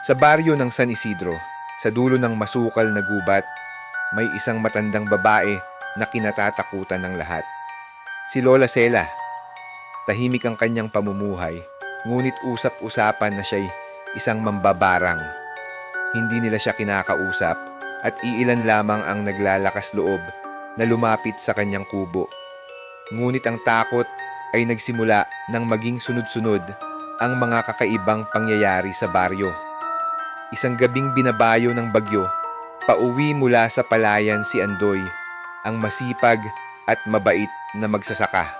Sa baryo ng San Isidro, sa dulo ng masukal na gubat, may isang matandang babae na kinatatakutan ng lahat. Si Lola Sela. Tahimik ang kanyang pamumuhay, ngunit usap-usapan na siya'y isang mambabarang. Hindi nila siya kinakausap at iilan lamang ang naglalakas loob na lumapit sa kanyang kubo. Ngunit ang takot ay nagsimula nang maging sunod-sunod ang mga kakaibang pangyayari sa baryo. Isang gabing binabayo ng bagyo, pauwi mula sa palayan si Andoy, ang masipag at mabait na magsasaka.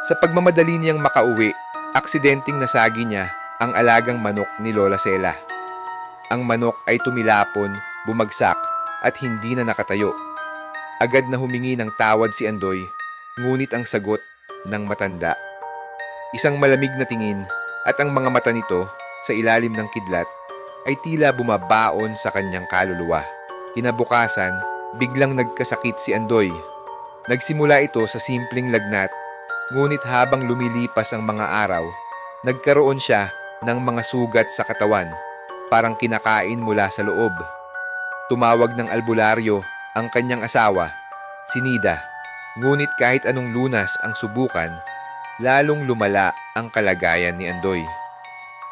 Sa pagmamadali niyang makauwi, aksidenteng nasagi niya ang alagang manok ni Lola Sela. Ang manok ay tumilapon, bumagsak at hindi na nakatayo. Agad na humingi ng tawad si Andoy, ngunit ang sagot ng matanda. Isang malamig na tingin at ang mga mata nito sa ilalim ng kidlat ay tila bumabaon sa kanyang kaluluwa. Kinabukasan, biglang nagkasakit si Andoy. Nagsimula ito sa simpleng lagnat, ngunit habang lumilipas ang mga araw, nagkaroon siya ng mga sugat sa katawan, parang kinakain mula sa loob. Tumawag ng albularyo ang kanyang asawa, si Nida, ngunit kahit anong lunas ang subukan, lalong lumala ang kalagayan ni Andoy.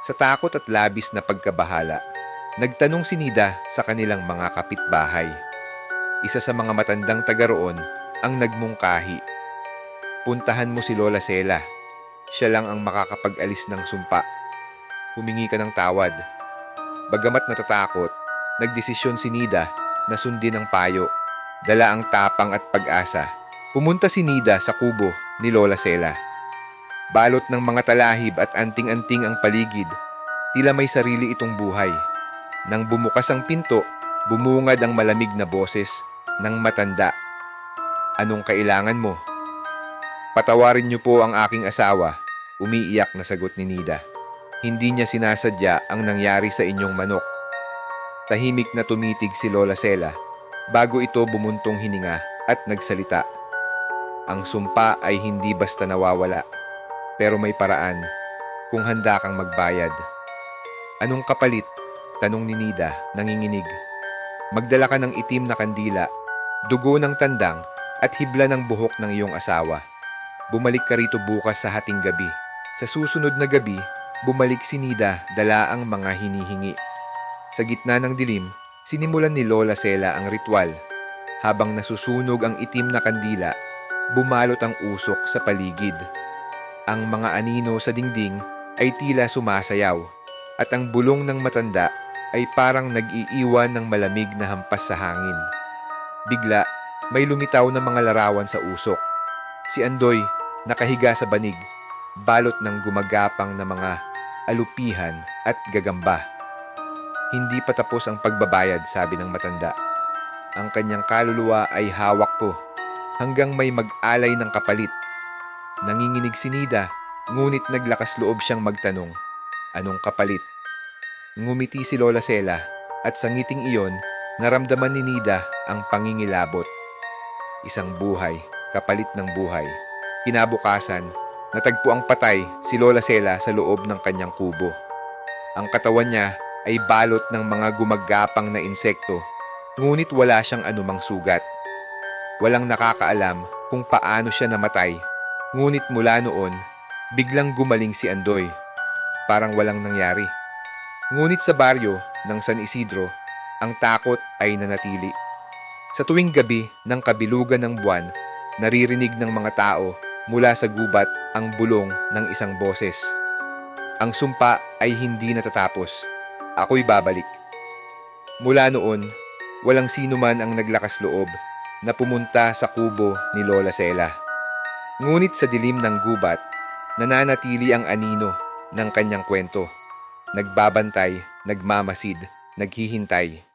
Sa takot at labis na pagkabahala, nagtanong si Nida sa kanilang mga kapitbahay. Isa sa mga matandang taga roon ang nagmungkahi. Puntahan mo si Lola Sela. Siya lang ang makakapag-alis ng sumpa. Humingi ka ng tawad. Bagamat natatakot, nagdesisyon si Nida na sundin ang payo. Dala ang tapang at pag-asa. Pumunta si Nida sa kubo ni Lola Sela. Balot ng mga talahib at anting-anting ang paligid, tila may sarili itong buhay. Nang bumukas ang pinto, bumungad ang malamig na boses ng matanda. Anong kailangan mo? Patawarin niyo po ang aking asawa, umiiyak na sagot ni Nida. Hindi niya sinasadya ang nangyari sa inyong manok. Tahimik na tumitig si Lola Sela bago ito bumuntong hininga at nagsalita. Ang sumpa ay hindi basta nawawala. Pero may paraan kung handa kang magbayad. Anong kapalit? Tanong ni Nida, nanginginig. Magdala ka ng itim na kandila, dugo ng tandang at hibla ng buhok ng iyong asawa. Bumalik ka rito bukas sa hating gabi. Sa susunod na gabi, bumalik si Nida dala ang mga hinihingi. Sa gitna ng dilim, sinimulan ni Lola Sela ang ritual. Habang nasusunog ang itim na kandila, bumalot ang usok sa paligid. Ang mga anino sa dingding ay tila sumasayaw at ang bulong ng matanda ay parang nag-iiwan ng malamig na hampas sa hangin. Bigla, may lumitaw na mga larawan sa usok. Si Andoy, nakahiga sa banig, balot ng gumagapang na mga alupihan at gagamba. Hindi pa tapos ang pagbabayad, sabi ng matanda. Ang kanyang kaluluwa ay hawak ko hanggang may mag-alay ng kapalit. Nanginginig si Nida, ngunit naglakas loob siyang magtanong, anong kapalit? Ngumiti si Lola Sela at sa ngiting iyon, naramdaman ni Nida ang pangingilabot. Isang buhay, kapalit ng buhay. Kinabukasan, natagpo ang patay si Lola Sela sa loob ng kanyang kubo. Ang katawan niya ay balot ng mga gumagapang na insekto, ngunit wala siyang anumang sugat. Walang nakakaalam kung paano siya namatay. Ngunit mula noon, biglang gumaling si Andoy. Parang walang nangyari. Ngunit sa baryo ng San Isidro, ang takot ay nanatili. Sa tuwing gabi ng kabilugan ng buwan, naririnig ng mga tao mula sa gubat ang bulong ng isang boses. Ang sumpa ay hindi natatapos. Ako'y babalik. Mula noon, walang sino man ang naglakas loob na pumunta sa kubo ni Lola Sela. Ngunit sa dilim ng gubat, nananatili ang anino ng kanyang kwento. Nagbabantay, nagmamasid, naghihintay.